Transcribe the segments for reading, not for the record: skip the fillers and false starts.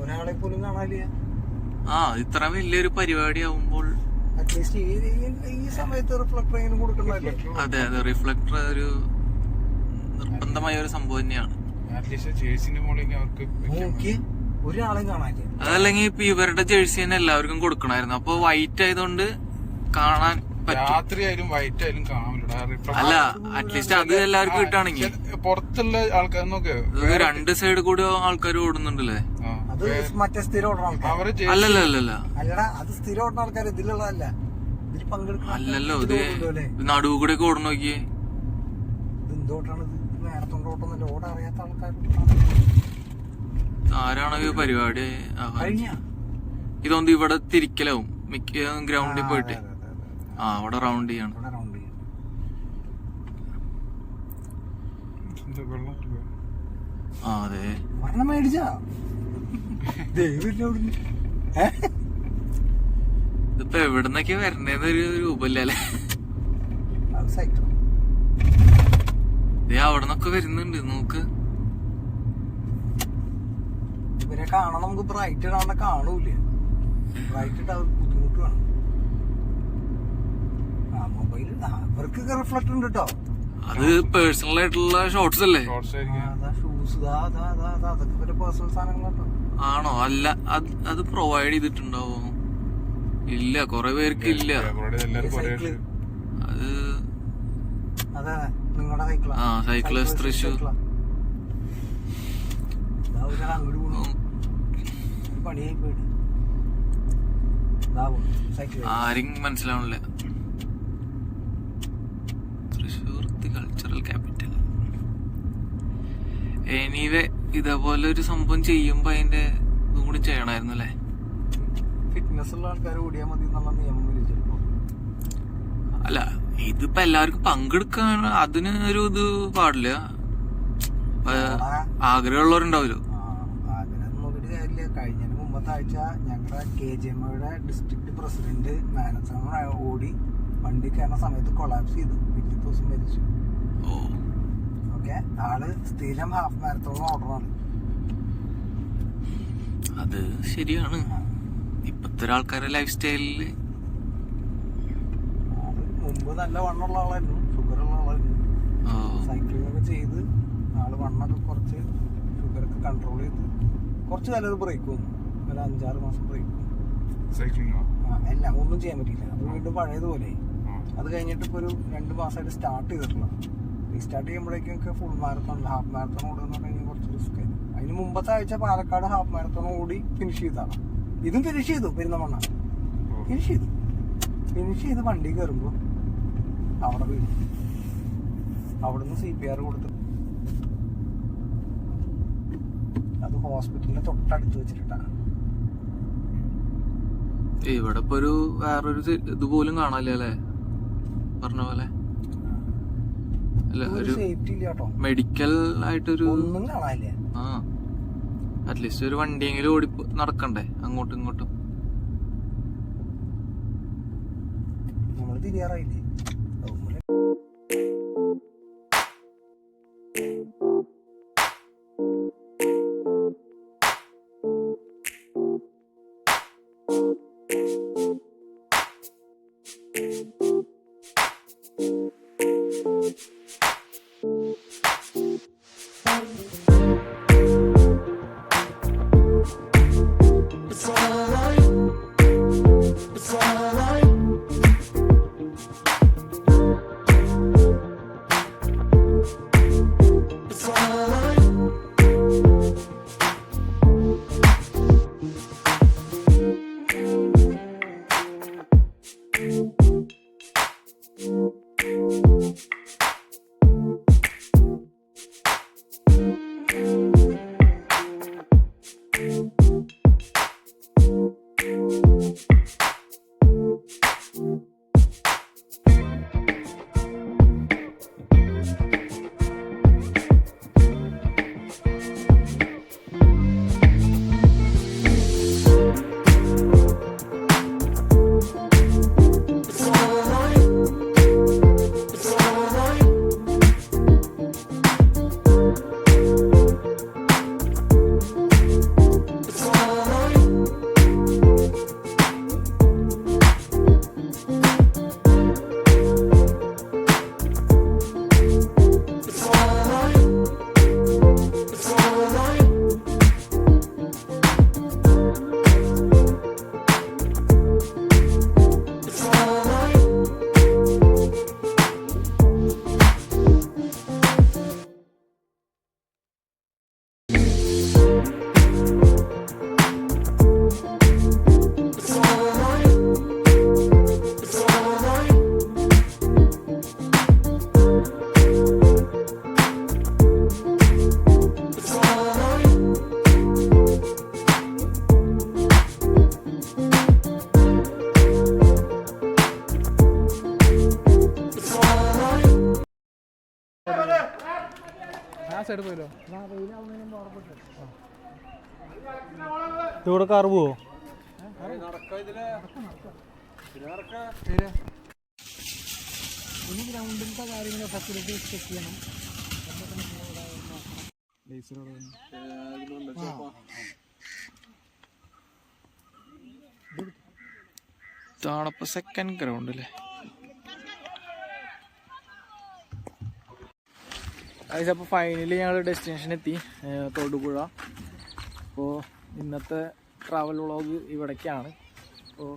ഒരാളെ പോലും കാണാനില്ല. ഇത്ര വലിയൊരു പരിപാടി ആവുമ്പോൾ അറ്റ്ലീസ്റ്റ് ഈ സമയത്ത് റിഫ്ലക്ടർ എങ്കിലും കൊടുക്കണമല്ലോ. അതെ അതെ, റിഫ്ലക്ടർ ഒരു നിർബന്ധമായ ഒരു സംഭവം തന്നെയാണ്. ഒരാളെയും കാണാനില്ല. അതല്ലെങ്കിൽ ഇപ്പൊ ഇവരുടെ ജേഴ്സി തന്നെ എല്ലാവർക്കും കൊടുക്കണമായിരുന്നു. അപ്പൊ വൈറ്റ് ആയതുകൊണ്ട് കാണാൻ രാത്രിയായാലും വൈറ്റ് ആയാലും കാണാൻ. അല്ല, അറ്റ്ലീസ്റ്റ് അത് എല്ലാവർക്കും കിട്ടുകയാണെങ്കിൽ. പുറത്തുള്ള ആൾക്കാർ നോക്ക്, രണ്ട് സൈഡ് കൂടി ആൾക്കാർ ഓടുന്നുണ്ടല്ലേ. അത് മറ്റേ സ്ഥിരം ഓടുന്ന ആൾക്കാർ അല്ലല്ല അല്ലടാ, അത് സ്ഥിരം ഓടുന്ന ആൾക്കാർ ഇതിലുള്ളതല്ല, ഇതിൽ പങ്കെടുക്കുന്ന അല്ലല്ലോ. ഇത് നടുവ് കൂടെ ഒക്കെ ഓടുന്ന നോക്കിയേ. ഇത് എന്തോട്ടാണ്? ഇത് മാരത്തോൺ ഓട്ടൊന്നല്ല, ഓടറിയാത്ത ആൾക്കാർ. ആരാണോ ഈ പരിപാടി? ഇതൊന്നും ഇവിടെ തിരിക്കലാവും മിക്ക ഗ്രൗണ്ടിൽ പോയിട്ട്. അവിടെ റൗണ്ട് ചെയ്യണം. അതെ, ഒരെണ്ണം മേടിച്ചാ ഇതിപ്പോ എവിടുന്നൊക്കെ വരണേന്ന് ഒരു രൂപല്ലേ. അവിടെ നിന്നൊക്കെ വരുന്നുണ്ട്. നോക്ക്, ഇവരെ കാണാൻ നമുക്ക് ബ്രൈറ്റ് ഇടാണ്ട് കാണൂല. ബ്രൈറ്റ് ഇട്ടാ ബുദ്ധിമുട്ട് വേണം. മൊബൈല് അവർക്ക് റിഫ്ലക്ടർ ഉണ്ട് കേട്ടോ. അത് പേഴ്സണൽ ആയിട്ടുള്ള ഷോർട്സ് അല്ലേ? ഷൂസ് അതൊക്കെ ഇവരെ പേഴ്സണൽ സാധനങ്ങളോ ആണോ? അല്ല, അത് പ്രൊവൈഡ് ചെയ്തിട്ടുണ്ടാവോ? ഇല്ല, കൊറേ പേർക്ക് ഇല്ല. അത് അതെ, നിങ്ങളുടെ സൈക്കിളാ. സൈക്കിളേഴ്സ് തൃശ്ശൂർ. പണിയായി പോയിട്ട് ആരും മനസ്സിലാവണില്ല. Thrissur cultural capital. എനിവേ, ഇതേപോലെ ഒരു സംഭവം ചെയ്യുമ്പോ അതിന്റെ ഇതും കൂടി ചെയ്യണമായിരുന്നു അല്ലേ? ഫിറ്റ്നസ് ഉള്ള ആൾക്കാർ ഓടിയാൽ മതി എന്നുള്ള നിയമം ചിലപ്പോ. അല്ല, ഇതിപ്പോ എല്ലാവർക്കും പങ്കെടുക്കാൻ അതിന് ഒരു ഇത് പാടില്ല. ആഗ്രഹമുള്ളവരുണ്ടാവല്ലോ. ആഗ്രഹം നോക്കിയിട്ട് കാര്യമില്ല. കഴിഞ്ഞതിന് മുമ്പത്തെ ആഴ്ച ഞങ്ങളുടെ KGMയുടെ ഡിസ്ട്രിക്ട് പ്രസിഡന്റ് മാരത്തോൺ ഓടി വണ്ടി കയറുന്ന സമയത്ത് കൊളാപ്സ് ചെയ്തു. പിറ്റേ ദിവസം മരിച്ചു. ഓക്കെ, ആള് സ്ഥിരം ഹാഫ് മാരത്തോൺ ഓർഡറാണ്. അത് ശരിയാണ്. ഇപ്പത്തെ ആൾക്കാരുടെ ലൈഫ് സ്റ്റൈലില് മുമ്പ് നല്ല വണ്ണമുള്ള ആളായിരുന്നു, ഷുഗറുള്ള ആളായിരുന്നു. സൈക്ലിംഗ് ഒക്കെ ചെയ്ത് ആള് വണ്ണൊക്കെ കുറച്ച് ഷുഗറൊക്കെ കൺട്രോൾ ചെയ്ത് കുറച്ച് കാലം ബ്രേക്ക് വന്നു. ഒരു 5-6 മാസം ബ്രേക്ക് വന്നു. എല്ലാം ഒന്നും ചെയ്യാൻ പറ്റിയില്ല. അത് വീണ്ടും പഴയതുപോലെ. അത് കഴിഞ്ഞിട്ട് ഇപ്പൊ ഒരു 2 മാസമായിട്ട് സ്റ്റാർട്ട് ചെയ്തിട്ടുള്ള. റീസ്റ്റാർട്ട് ചെയ്യുമ്പോഴേക്കും ഒക്കെ ഫുൾ മാരത്തോൺ, ഹാഫ് മാരത്തോൺ ഓടുന്ന കഴിഞ്ഞാൽ കുറച്ച് റിസ്ക് ആയിരുന്നു. അതിന് മുമ്പത്തെ ആഴ്ച പാലക്കാട് ഹാഫ് മാരത്തോൺ ഓടി ഫിനിഷ് ചെയ്താണ്. ഇതും ഫിനിഷ് ചെയ്തു. പെരുന്തമണ്ണ ഫിനിഷ് ചെയ്ത് വണ്ടി കയറുമ്പോൾ അവിടെ വീണു. അവിടുന്ന് CPR കൊടുത്തു. അത് ഹോസ്പിറ്റലിന്റെ തൊട്ടടുത്ത് വെച്ചിട്ടാണ്. ഇവിടെ ഇപ്പൊ ഒരു വേറൊരു ഇതുപോലും കാണാല്ലേ പറഞ്ഞ പോലെ. സേഫ്റ്റി ഇല്ല കേട്ടോ. മെഡിക്കൽ ആയിട്ടൊരു ഒന്നും കാണാനില്ല. അറ്റ്ലീസ്റ്റ് ഒരു വണ്ടിയെങ്കിലും ഓടി നടക്കണ്ടേ അങ്ങോട്ടും ഇങ്ങോട്ടും. നമ്മള് തിരിയാറായില്ലേ? സൈഡ് പോയല്ലോ. ഇവിടെ കാർ പോവോ? ഇനി ഗ്രൗണ്ടിലത്തെ കാര്യങ്ങൾ ഫെസിലിറ്റീസ് ചെക്ക് ചെയ്യണം. ഇതാണിപ്പോ സെക്കൻഡ് ഗ്രൗണ്ട് അല്ലേ? അപ്പോൾ ഫൈനലി ഞങ്ങൾ ഡെസ്റ്റിനേഷൻ എത്തി, തൊടുപുഴ. അപ്പോൾ ഇന്നത്തെ ട്രാവൽ വ്ളോഗ് ഇവിടേക്കാണ്. അപ്പോൾ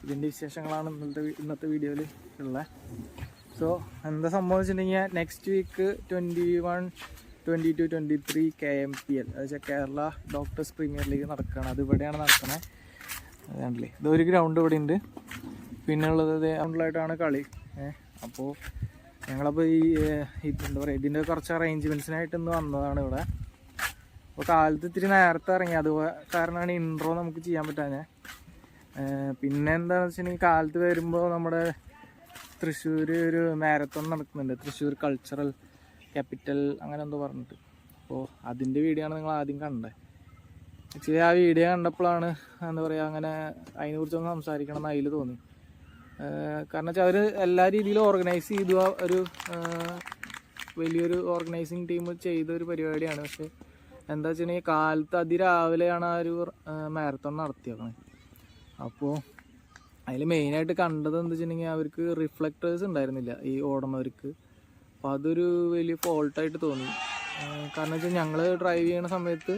ഇതിൻ്റെ വിശേഷങ്ങളാണ് ഇന്നത്തെ വീഡിയോയിൽ ഉള്ളത്. സോ എന്താ സംഭവിച്ചിട്ടുണ്ടെങ്കിൽ നെക്സ്റ്റ് വീക്ക് 21, 22, 23 KMPL എന്ന് വെച്ചാൽ കേരള ഡോക്ടേഴ്സ് പ്രീമിയർ ലീഗ് നടക്കുകയാണ്. അത് ഇവിടെയാണ് നടക്കുന്നത്. അതുകൊണ്ടല്ലേ ഇതൊരു ഗ്രൗണ്ട് ഇവിടെ ഉണ്ട്. പിന്നെ ഉള്ളത് ഗ്രൗണ്ടിലായിട്ടാണ് കളി. അപ്പോൾ ഞങ്ങളപ്പോൾ ഈ എന്താ പറയുക, ഇതിൻ്റെ കുറച്ച് അറേഞ്ച്മെൻറ്റ്സിനായിട്ട് ഇന്ന് വന്നതാണ് ഇവിടെ. അപ്പോൾ കാലത്ത് ഇത്തിരി നേരത്തെ ഇറങ്ങി, അത് കാരണമാണ് ഇൻട്രോ നമുക്ക് ചെയ്യാൻ പറ്റാഞ്ഞത്. പിന്നെ എന്താണെന്ന് വെച്ചിട്ടുണ്ടെങ്കിൽ കാലത്ത് വരുമ്പോൾ നമ്മുടെ തൃശ്ശൂർ ഒരു മാരത്തോൺ നടക്കുന്നുണ്ട്, തൃശ്ശൂർ കൾച്ചറൽ ക്യാപിറ്റൽ അങ്ങനെ എന്തോ പറഞ്ഞിട്ട്. അപ്പോൾ അതിൻ്റെ വീഡിയോ ആണ് നിങ്ങൾ ആദ്യം കണ്ടത്. ആക്ച്വലി ആ വീഡിയോ കണ്ടപ്പോഴാണ് എന്താ പറയുക, അങ്ങനെ അതിനെക്കുറിച്ചൊന്ന് സംസാരിക്കണം എന്ന് അതിൽ തോന്നി. കാരണം വെച്ചാൽ അവർ എല്ലാ രീതിയിലും ഓർഗനൈസ് ചെയ്തു, ഒരു വലിയൊരു ഓർഗനൈസിങ് ടീം ചെയ്ത ഒരു പരിപാടിയാണ്. പക്ഷെ എന്താ വെച്ചിട്ടുണ്ടെങ്കിൽ കാലത്ത് അതിരാവിലെയാണ് ആ ഒരു മാരത്തോൺ നടത്തിയേക്കണത്. അപ്പോൾ അതിൽ മെയിനായിട്ട് കണ്ടത് എന്താ വെച്ചിട്ടുണ്ടെങ്കിൽ അവർക്ക് റിഫ്ലക്റ്റേഴ്സ് ഉണ്ടായിരുന്നില്ല ഈ ഓടണവർക്ക്. അപ്പോൾ അതൊരു വലിയ ഫോൾട്ടായിട്ട് തോന്നി. കാരണം വെച്ചാൽ ഞങ്ങൾ ഡ്രൈവ് ചെയ്യണ സമയത്ത്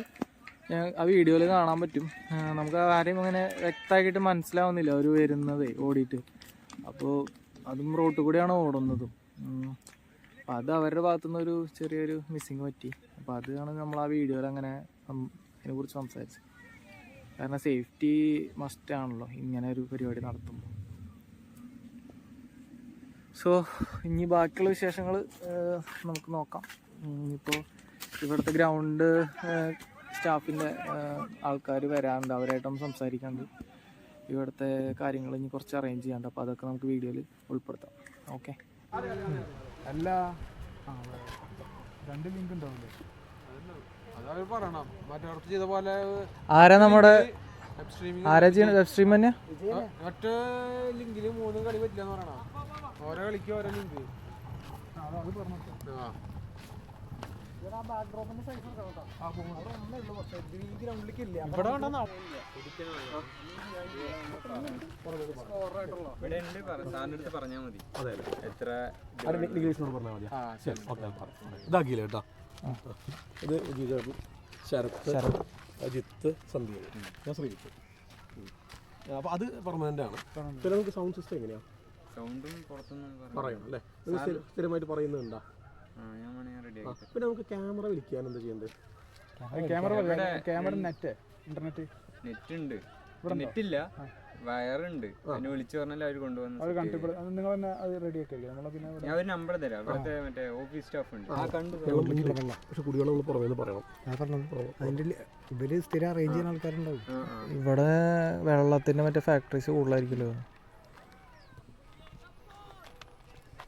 ആ വീഡിയോയിൽ കാണാൻ പറ്റും, നമുക്ക് ആരെയും അങ്ങനെ വ്യക്തമാക്കിയിട്ട് മനസ്സിലാവുന്നില്ല അവർ വരുന്നത് ഓടിയിട്ട്. അപ്പോൾ അതും റോട്ടിൽ കൂടെയാണ് ഓടുന്നതും. അപ്പോൾ അത് അവരുടെ ഭാഗത്തുനിന്ന് ഒരു ചെറിയൊരു മിസ്സിങ് പറ്റി. അപ്പോൾ അതാണ് നമ്മൾ ആ വീഡിയോയിൽ അങ്ങനെ അതിനെക്കുറിച്ച് സംസാരിച്ചത്. കാരണം സേഫ്റ്റി മസ്റ്റാണല്ലോ ഇങ്ങനെ ഒരു പരിപാടി നടത്തുമ്പോൾ. സോ ഇനി ബാക്കിയുള്ള വിശേഷങ്ങൾ നമുക്ക് നോക്കാം. ഇപ്പോൾ ഇവിടുത്തെ ഗ്രൗണ്ട് സ്റ്റാഫിൻ്റെ ആൾക്കാർ വരാറുണ്ട്, അവരായിട്ടൊന്ന് സംസാരിക്കാണ്ട് ഇവിടുത്തെ കാര്യങ്ങൾ ഇനി കുറച്ച് അറേഞ്ച് ചെയ്യാണ്ട്. അപ്പോൾ അതൊക്കെ നമുക്ക് വീഡിയോയിൽ ഉൾപ്പെടുത്താം. ഓക്കെ. അല്ല, 2 ലിങ്ക് ഉണ്ടാവില്ലേ? അതവർ പറയണം. മറ്റേ ചെയ്ത പോലെ ആരാ നമ്മുടെ ആരാ ചെയ്യണത്? വെബ് സ്ട്രീം തന്നെ ഒറ്റ ലിങ്കില് 3 കളി പറ്റില്ല എന്ന് പറയണം. ഓരോ കളിക്ക് ഓരോ ലിങ്ക്. അത് പറഞ്ഞു. പറഞ്ഞാൽ മതി. എത്ര ഇതാക്കിയില്ല കേട്ടോ. ഇത് ശരത്ത്, അജിത്ത്, സന്ധ്യ, ഞാൻ ശ്രീജിത്ത്. അപ്പോൾ അത് പെർമനൻ്റ് ആണ്. പിന്നെ നമുക്ക് സൗണ്ട് സിസ്റ്റം എങ്ങനെയാണ്? സൗണ്ടും പുറത്തുനിന്ന് പറയണം അല്ലേ? സ്ഥിരമായിട്ട് പറയുന്നുണ്ടോ? പിന്നെ നമുക്ക് ക്യാമറ വിളിക്കാൻ എന്താ ചെയ്യേണ്ടത്? ക്യാമറ നെറ്റ് ഇന്റർനെറ്റ് നെറ്റ് ഉണ്ട്, നെറ്റില്ല, വയറുണ്ട്. അതിന് വിളിച്ചു പറഞ്ഞാൽ അവർ കൊണ്ടുവന്ന് നിങ്ങൾ തന്നെ അത് റെഡി ആക്കില്ലേ? ഞാൻ ഒരു നമ്പർ തരാം, അവിടുത്തെ മറ്റേ ഓഫീസ് സ്റ്റാഫ് ഉണ്ട്. പക്ഷെ കുടിവെള്ളം പുറമേന്ന് പറയണം. അതിൻ്റെ ഇവര് സ്ഥിരം അറേഞ്ച് ചെയ്യുന്ന ആൾക്കാരുണ്ടാവും. ഇവിടെ വെള്ളത്തിൻ്റെ മറ്റേ ഫാക്ടറീസ് കൂടുതലായിരിക്കുമല്ലോ.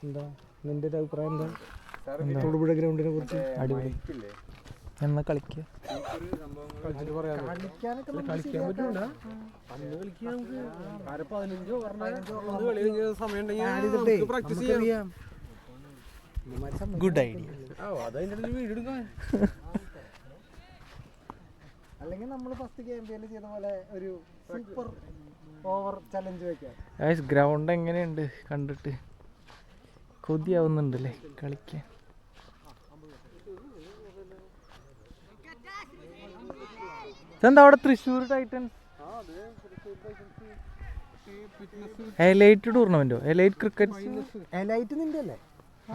എന്താ നിന്റെ ഒരു അഭിപ്രായം എന്താ തൊടുപുഴ ഗ്രൗണ്ടിനെ കുറിച്ച്? അടിപൊളി. എന്നാ കളിക്കുക? Good idea. അല്ലെങ്കിൽ നമ്മൾ ഫസ്റ്റ് KMPL ചെയ്ത പോലെ ഒരു സൂപ്പർ ഓവർ ചലഞ്ച് വെക്കാം. ഗ്രൗണ്ട് എങ്ങനെയുണ്ട് കണ്ടിട്ട്? കൊതിയാവുന്നുണ്ടല്ലേ കളിക്കാൻ. ഇതെന്താ അവിടെ തൃശ്ശൂർ ടൈറ്റൻസ് എലൈറ്റ് ടൂർണമെന്റോ? എലൈറ്റ് ക്രിക്കറ്റ് എലൈറ്റ് നിന്റെ അല്ലേ?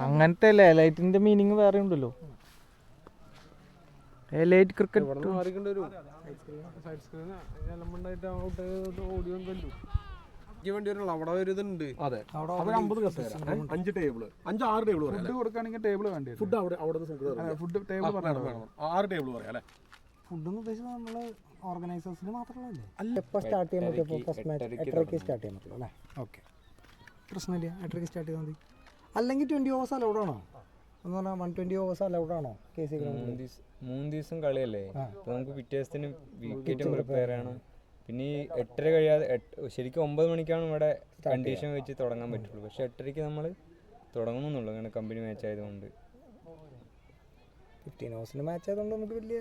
അങ്ങനത്തെ അല്ലേ? എലൈറ്റിന്റെ മീനിങ് വേറെ ഉണ്ടല്ലോ. എലൈറ്റ് ക്രിക്കറ്റ് അവിടെ ഒരു ഇതുണ്ട്. അതെ, 50 കസേര, 5 ടേബിള്, 5-6 ടേബിൾ പറയാം. ഫുഡ് കൊടുക്കുകയാണെങ്കിൽ ടേബിൾ വേണ്ടി വരും. ഫുഡ് അവിടെ ഫുഡ് ടേബിൾ വേണം. 6 ടേബിൾ പറയാം അല്ലേ? ഫുഡ് ഉദ്ദേശിച്ചത് നമ്മള് ഓർഗനൈസേഴ്സിന് മാത്രമല്ലേ? അല്ല, എപ്പോൾ സ്റ്റാർട്ട് ചെയ്യാൻ പറ്റും? ഫസ്റ്റ് മാച്ച് 8:30 സ്റ്റാർട്ട് ചെയ്യാൻ പറ്റുള്ളൂ അല്ലേ? ഓക്കെ, പ്രശ്നമില്ല. 8:30 സ്റ്റാർട്ട് ചെയ്താൽ മതി. അല്ലെങ്കിൽ 20 hours അലൗഡ് ആണോ? എന്ന് പറഞ്ഞാൽ 120 ഓവേഴ്സ് അലൗഡ് ആണോ KC ഗ്രൗണ്ടിൽ? 3 ദിവസം കളിയല്ലേ, അപ്പോൾ നമുക്ക് പിറ്റേ ദിവസത്തിന് വിക്കറ്റും പ്രിപ്പയർ ചെയ്യണം. പിന്നെ ഈ 8:30 കഴിയാതെ ശരിക്കും 9 മണിക്കാണ് ഇവിടെ കണ്ടീഷൻ വെച്ച് തുടങ്ങാൻ പറ്റുള്ളൂ. പക്ഷെ 8:30 നമ്മൾ തുടങ്ങുന്നുള്ളൂ, അങ്ങനെ കമ്പനി മാച്ച് ആയതുകൊണ്ട്. 15 ഓവേഴ്സിന്റെ മാച്ച് ആയതുകൊണ്ട് നമുക്ക് വലിയ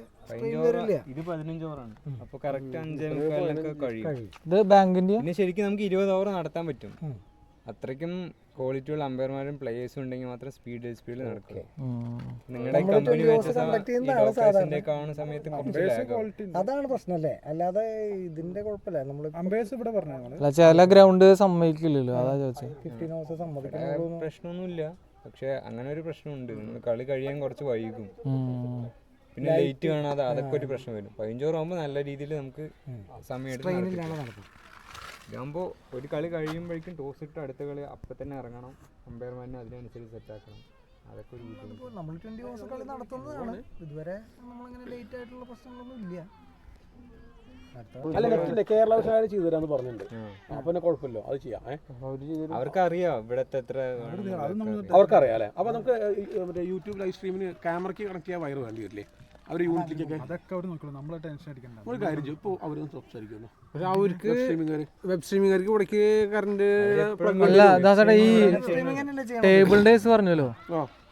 ഇത് 15 ഓവറാണ്, അപ്പോൾ കറക്റ്റ് 5:45 കഴിയും. ഇത് ബാങ്കിന്റെ പിന്നെ ശരിക്കും നമുക്ക് 20 ഓവർ നടത്താൻ പറ്റും. അത്രയ്ക്കും ക്വാളിറ്റിയുള്ള അമ്പയർമാരും പ്ലേയേഴ്സും ഉണ്ടെങ്കിൽ മാത്രം സ്പീഡിൽ നടക്കും. നിങ്ങളുടെ കമ്പനി മാച്ചസിന്റെ കാണുന്ന സമയത്ത് അതാണ് പ്രശ്നമല്ലേ, അല്ലാതെ ഇതിന്റെ കുഴപ്പമില്ല. നമ്മള് അമ്പയേഴ്സ് ഇവിടെ അല്ല, ചില ഗ്രൗണ്ട് സമ്മതിക്കില്ലല്ലോ, അതാ ചോദിച്ചത്. 15 ഓവേഴ്സ് സമ്മതിക്കണം പ്രശ്നമൊന്നുമില്ല. പക്ഷെ അങ്ങനെ ഒരു പ്രശ്നമുണ്ട്, നമ്മൾ കളി കഴിയാൻ കുറച്ച് വൈകും, പിന്നെ ലേറ്റ് കാണാതെ അതൊക്കെ ഒരു പ്രശ്നം വരും. 15 ഓവർ ആകുമ്പോൾ നല്ല രീതിയിൽ നമുക്ക് സമയം എടുക്കും. ഇതാകുമ്പോൾ ഒരു കളി കഴിയുമ്പോഴേക്കും ടോസ് ഇട്ട് അടുത്ത കളി അപ്പം തന്നെ ഇറങ്ങണം, അമ്പയർമാരിനെ അതിനനുസരിച്ച് സെറ്റാക്കണം. അതൊക്കെ ഒരു ബുദ്ധിമുട്ട്. നമ്മൾ 20 ഓവേഴ്സ് കളി നടത്തുന്നതാണ്. ഇതുവരെ നമ്മളിങ്ങനെ ലേറ്റ് ആയിട്ടുള്ള പ്രശ്നങ്ങളൊന്നും ഇല്ല. അല്ല, കേരള വിഷയം ചെയ്തു തരാന്ന് പറഞ്ഞിട്ടുണ്ട്. അപ്പൊ പിന്നെ കുഴപ്പമില്ല, അത് ചെയ്യാം. അവർക്കറിയാം ഇവിടത്തെ എത്ര അവർക്കറിയാം അല്ലേ. അപ്പൊ നമുക്ക് മറ്റേ യൂട്യൂബ് ലൈവ് സ്ട്രീമിന് ക്യാമറയ്ക്ക് കണക്ട് ചെയ്യാൻ വയറ് വേണ്ടി വരില്ലേ? അവർ യൂണിറ്റിലേക്കൊക്കെ അതൊക്കെ അവർ നോക്കണം, നമ്മളെ ടെൻഷൻ അടിക്കണ്ട. ഒരു കാര്യം ചെയ്യും, ഇപ്പോൾ അവരൊന്ന് സംസാരിക്കുന്നു. പക്ഷെ അവർക്ക് വെബ് സ്ട്രീമിംഗുകാർക്ക് ഇവിടേക്ക് കറണ്ട് അല്ല, ഈ ടേബിളിന്റെ കേസ് പറഞ്ഞല്ലോ,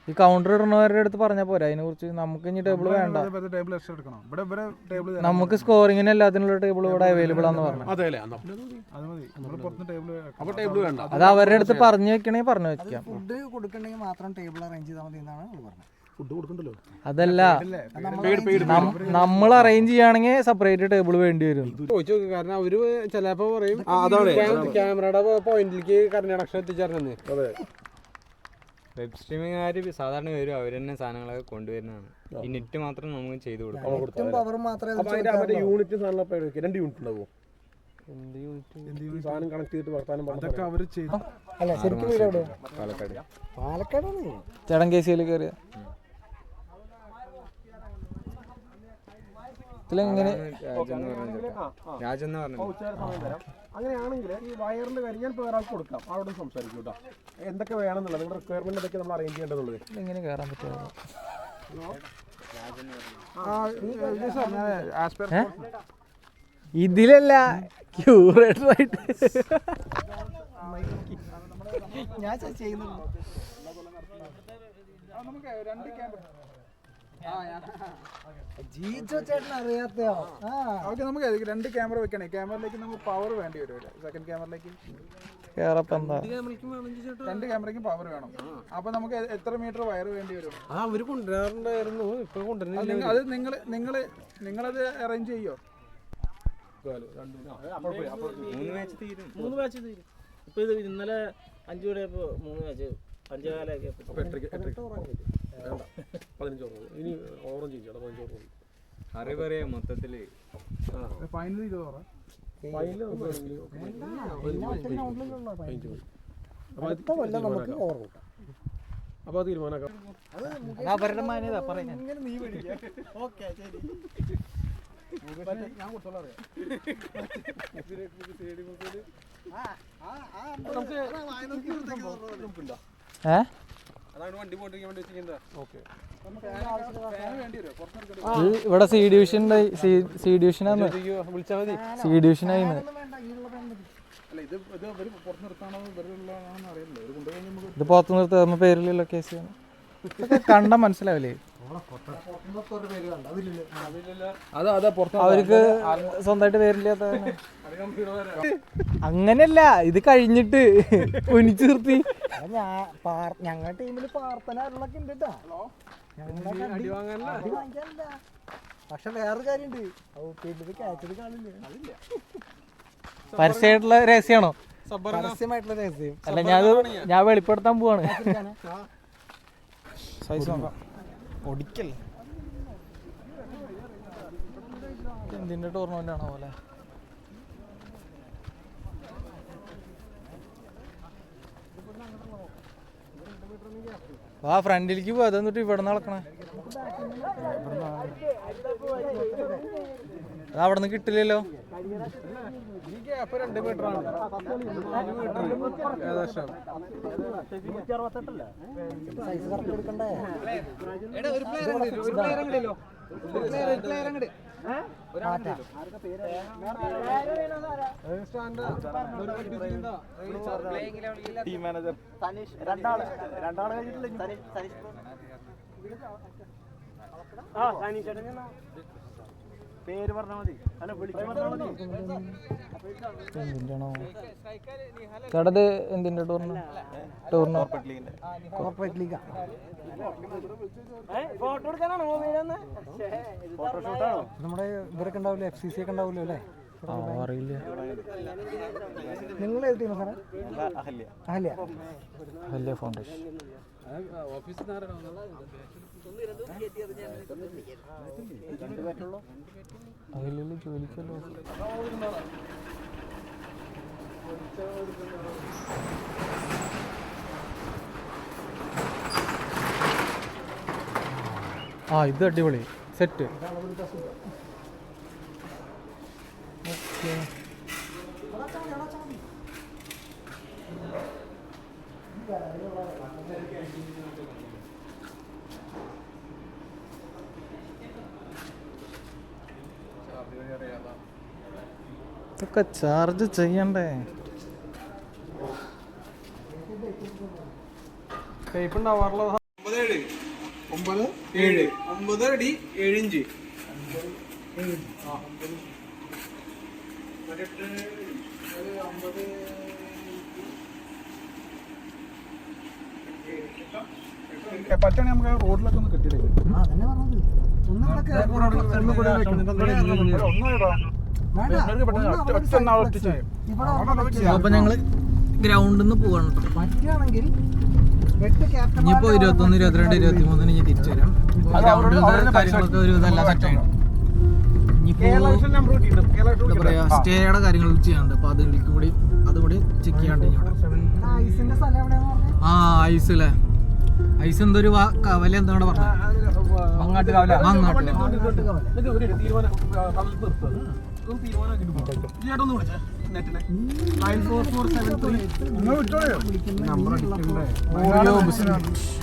ഈ കൗണ്ടർ ഇടുന്നവരുടെ അടുത്ത് പറഞ്ഞാൽ പോരാ അതിനെ കുറിച്ച്. നമുക്ക് ഇനി ടേബിൾ വേണ്ട, ടേബിൾ എക്സ്ട്രാ എടുക്കണം. ഇവിടെ ടേബിൾ നമുക്ക് സ്കോറിങ്ങിന് എല്ലാത്തിനുള്ള ടേബിൾ ഇവിടെ അവൈലബിൾ ആണെന്ന് പറഞ്ഞു. അതെ അല്ലേ, അത് മതി. നമ്മൾ പുറത്ത് ടേബിൾ അപ്പോൾ ടേബിൾ വേണ്ട. അത് അവരുടെ അടുത്ത് പറഞ്ഞു വെക്കണമെങ്കിൽ പറഞ്ഞു വെക്കാം. ഫുഡ് കൊടുക്കണമെങ്കിൽ മാത്രം ടേബിൾ അറേഞ്ച് ചെയ്താൽ മതി എന്നാണ് പറഞ്ഞത്. ഫുഡ് കൊടുക്കണ്ടല്ലോ. അതല്ല, നമ്മൾ അറേഞ്ച് ചെയ്യുകയാണെങ്കിൽ സെപ്പറേറ്റ് ടേബിൾ വേണ്ടി വരും. ചോദിച്ചു നോക്ക്, കാരണം അവര് ചിലപ്പോ പറയും ക്യാമറയുടെ പോയിന്റിലേക്ക് കറണ്ട് കണക്ഷൻ എത്തിച്ചേർന്നെ. അതെ, വെബ് സ്ട്രീമിംഗുകാർ സാധാരണ വരും, അവർ തന്നെ സാധനങ്ങളൊക്കെ കൊണ്ടുവരുന്നതാണ്. ഈ നെറ്റ് മാത്രം നമുക്ക് ചെയ്തു കൊടുക്കാം. യൂണിറ്റ് സാധനം 2 യൂണിറ്റ് ഉണ്ടാവുമോ? സാധനം കണക്ട് ചെയ്തിട്ട് വർത്താനം അതൊക്കെ അവർ ചെയ്തു. അല്ല, ശരിക്കും വീട് എവിടെയാ? പാലക്കാട്. ചേട്ടൻ KCയിൽ കയറിയ ഇതിലെങ്ങനെ രാജെന്ന് പറഞ്ഞു. അങ്ങനെയാണെങ്കിൽ ഈ വയറിന്റെ കാര്യം ഞാൻ ഇപ്പോൾ ഒരാൾക്ക് കൊടുക്കാം, അവിടെ സംസാരിക്കും കേട്ടോ. എന്തൊക്കെ വേണമെന്നുള്ളത്, നിങ്ങളുടെ റിക്വയർമെന്റ് എന്തൊക്കെ നമ്മൾ അറേഞ്ച് ചെയ്യേണ്ടതുള്ളത്. എങ്ങനെ കയറാൻ പറ്റുമോ? ഇതിലല്ല, ക്യൂറേറ്റർ ആയിട്ട് ഞാൻ ചെയ്യുന്നു. ജീജോ ചേട്ടൻ അറിയാത്തയോ? ഓക്കെ, നമുക്ക് 2 ക്യാമറ വെക്കണേ. ക്യാമറയിലേക്ക് നമുക്ക് പവർ വേണ്ടി വരും. സെക്കൻഡ് ക്യാമറയിലേക്ക് കേറപ്പം 2 ക്യാമറയ്ക്കും പവർ വേണം. അപ്പൊ നമുക്ക് എത്ര മീറ്റർ വയർ വേണ്ടി വരും? അവര് കൊണ്ടുവരാറുണ്ടായിരുന്നു, ഇപ്പൊ കൊണ്ടുവരുന്നില്ല. അത് നിങ്ങളത് അറേഞ്ച് ചെയ്യോ? 3 മാച്ച് തീരും. ഇപ്പൊ ഇത് ഇന്നലെ 5 കൂടെ 3 മാച്ച് 5 കാലൊക്കെ 15 ഓവർ ഇനി ഓവറും ചെയ്യും. 15 ഓവർ അറിവറിയാ മൊത്തത്തില് ഫൈനൽ 20 ഓവർ. അപ്പൊ തീരുമാനമാക്കാം. അവരുടെ മാന്യത പറയാൻ. ഞാൻ കൊടുത്തോളാം. അറിയാം ഇവിടെ സി ഡിവിഷനാണ്. സി ഡിവിഷനായിരുന്നു. ഇത് പുറത്ത് നിർത്തുന്ന പേരിലുള്ള കേസാണ്. ഇതൊക്കെ കണ്ട മനസ്സിലാവില്ലേ? അവർക്ക് സ്വന്തമായിട്ട് പേരില്ലാത്ത അങ്ങനെയല്ല, ഇത് കഴിഞ്ഞിട്ട് കുനിച്ചു നിർത്തി. ഞങ്ങളുടെ ടീമില് പ്രാർത്ഥനകളൊക്കെ ഉണ്ട് കേട്ടോ. പക്ഷെ വേറൊരു കാര്യണ്ട്, ക്യാച്ചത് കാണില്ല. പരസ്യമായിട്ടുള്ള രഹസ്യമാണോ? പരസ്യമായിട്ടുള്ള രഹസ്യം അല്ല, ഞാൻ വെളിപ്പെടുത്താൻ പോവാണ്. ഒടിക്കല്ലേ, എന്തിന്റെ ടൂർണമെന്റ് ആണോ പോലെ? ഫ്രണ്ടിലേക്ക് പോവാ, അതെന്നിട്ട് ഇവിടെ നടക്കണേ. അത് അവിടെ നിന്ന് കിട്ടില്ലല്ലോ. ഈ ഗ്യാപ്പ് 2 മീറ്ററാണ്. 4 മീറ്റർ ഏകദേശം. ടീം മാനേജർ പേര് പറഞ്ഞാൽ മതി. അല്ല എന്തിൻ്റെയാണോ ചേട്ടത്? എന്തിൻ്റെ ടൂറിന്? ടൂറിന് കോർപ്പറേറ്റ് ലീഗാ. ഫോട്ടോ എടുക്കാനാണോ ഫോട്ടോഷൂട്ടാണോ? നമ്മുടെ ഇവരൊക്കെ ഉണ്ടാവില്ലേ, FCC ഒക്കെ ഉണ്ടാവില്ലോ അല്ലേ? അറിയില്ല. നിങ്ങൾ ഏത് ടീമാ സാറേ? അഹല്യ. അഹല്യ ഫൗണ്ടേഷൻ. ഓഫീസിൽ അഹല്യയിൽ ജോലിക്കല്ലോ. ആ ഇത് അടിപൊളി സെറ്റ്. ഓക്കെ ഇതൊക്കെ ചാർജ് ചെയ്യണ്ടേ? ടൈപ്പ് ഉണ്ടാവാറുള്ളത് 9 അടി 7 ഇഞ്ച്. പറ്റാണെങ്കിൽ നമുക്ക് റോഡിലൊക്കെ ഒന്ന് കെട്ടിയിട്ടേ. അപ്പൊ ഞങ്ങള് ഗ്രൗണ്ടിൽ നിന്ന് പോവാണ്. ഇനിയിപ്പോ 21, 22, 23 ഇനി തിരിച്ചു വരാം. ഗ്രൗണ്ടിലത്തെ കാര്യങ്ങളൊക്കെ ഒരു ഇതെല്ലാം സെറ്റാണ്. ഇനിയിപ്പോ എന്താ പറയാ, സ്റ്റേയുടെ കാര്യങ്ങൾ ചെയ്യാനുണ്ട്. അപ്പൊ അതിലേക്കും കൂടി അതുകൂടി ചെക്ക് ചെയ്യാണ്ട്. ആ ഐസ് അല്ലേ, ഐസ് എന്തൊരു കവല എന്താണ് പറഞ്ഞത്? മങ്ങാട്ട് കവല.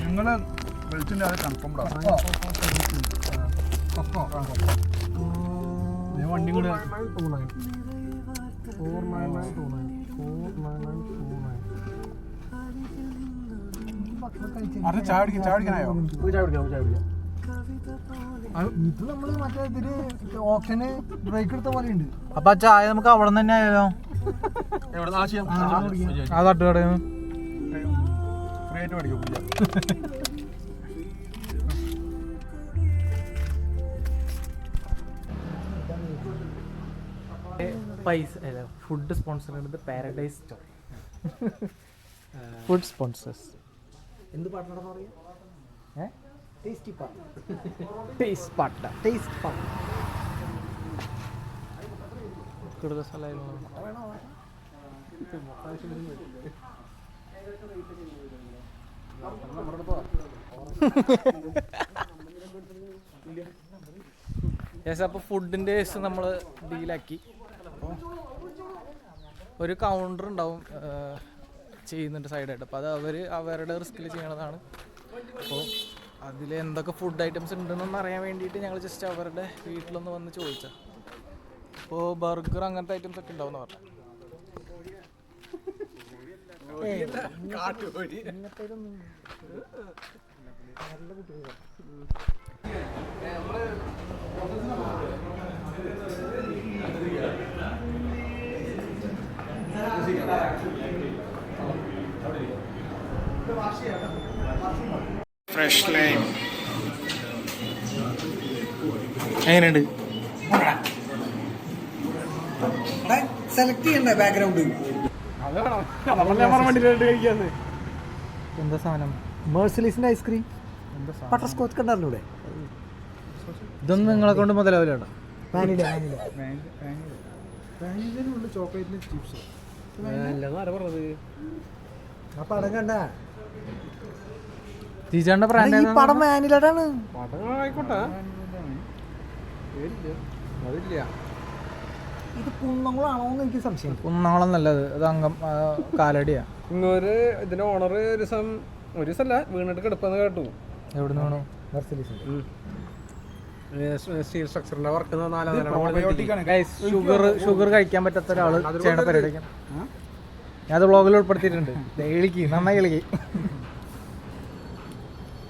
ഞങ്ങള് വിളിച്ചിട്ട് അത് കൺഫേം വണ്ടി കൂടെ. ചാടിക്കാനായോ? ഇത് നമ്മള് മറ്റേ ഇതില് ഓപ്ഷന് ബ്രേക്ക് എടുത്ത പോലെ ഉണ്ട്. അപ്പൊ ആ ചായ നമുക്ക് അവിടെ നിന്ന് തന്നെ ആയാലോ? ആ തട്ടുകടന്ന് ഫ്രീ ആയിട്ട് മേടിക്കും. പൈസ അല്ല, ഫുഡ് സ്പോൺസർ ചെയ്തത് പാരഡൈസ് സ്റ്റോർ. ഫുഡ് സ്പോൺസേഴ്സ് എന്ത് പാട്ടാണെന്ന് പറയാ? ടേസ്റ്റി പാട്ട്. ടേസ്റ്റ് പാട്ട. ടേസ്റ്റ് പാട്ട്. കൂടുതൽ സ്ഥലമായിരുന്നു. അപ്പോൾ ഫുഡിൻ്റെ കേസ് നമ്മൾ ഡീലാക്കി. ഒരു കൗണ്ടർ ഉണ്ടാവും ചെയ്യുന്നുണ്ട് സൈഡായിട്ട്. അപ്പോൾ അത് അവരുടെ റിസ്കിൽ ചെയ്യണതാണ്. അപ്പോൾ അതിൽ എന്തൊക്കെ ഫുഡ് ഐറ്റംസ് ഉണ്ടെന്നൊന്ന് അറിയാൻ വേണ്ടിയിട്ട് ഞങ്ങൾ ജസ്റ്റ് അവരുടെ വീട്ടിലൊന്ന് വന്ന് ചോദിച്ചാൽ. അപ്പോൾ ബർഗർ അങ്ങനത്തെ ഐറ്റംസ് ഒക്കെ ഉണ്ടാവും എന്ന് പറഞ്ഞു. ഫ്രഷ് ലൈം എങ്ങനെയുണ്ട്? സെലക്ട് ചെയ്യണ്ടേ ബാക്ക്ഗ്രൗണ്ട്? എന്താ സാധനം? മേഴ്സലീസിന്റെ ഐസ്ക്രീം, ബട്ടർ സ്കോച്ച് കണ്ടറിലൂടെ. ഇതൊന്നും നിങ്ങളെ കൊണ്ട് മുതലാവില്ല. ചോക്ലേറ്റിന് ചിപ്സ് ആ പടം കണ്ട ജിജോന്റെ ബ്രാൻഡ് ഈ പടം മാനുവലായിട്ടാണ്. ആയിക്കോട്ടെ, അതില്ല. ഇത് കുന്നംകുളമാണോ എന്ന് എനിക്ക് സംശയം. കുന്നംകുളം നല്ലത്, അത് അംഗം കാലടിയാ. ഇന്നൊരു ഇതിന്റെ ഓണർ ഒരു ദിവസമല്ല വീണിട്ട് കിടപ്പെന്ന് കേട്ടു. എവിടുന്ന് വേണോ? സ്റ്റീൽ സ്ട്രക്ചറിന്റെ വർക്ക് ഷുഗർ കഴിക്കാൻ പറ്റാത്ത ഒരാള് ചെയ്യണ പരിപാടിക്ക് ഞാൻ അത് വ്ളോഗിൽ ഉൾപ്പെടുത്തിയിട്ടുണ്ട്. എളിക്ക് നന്നായി എളിക്ക്.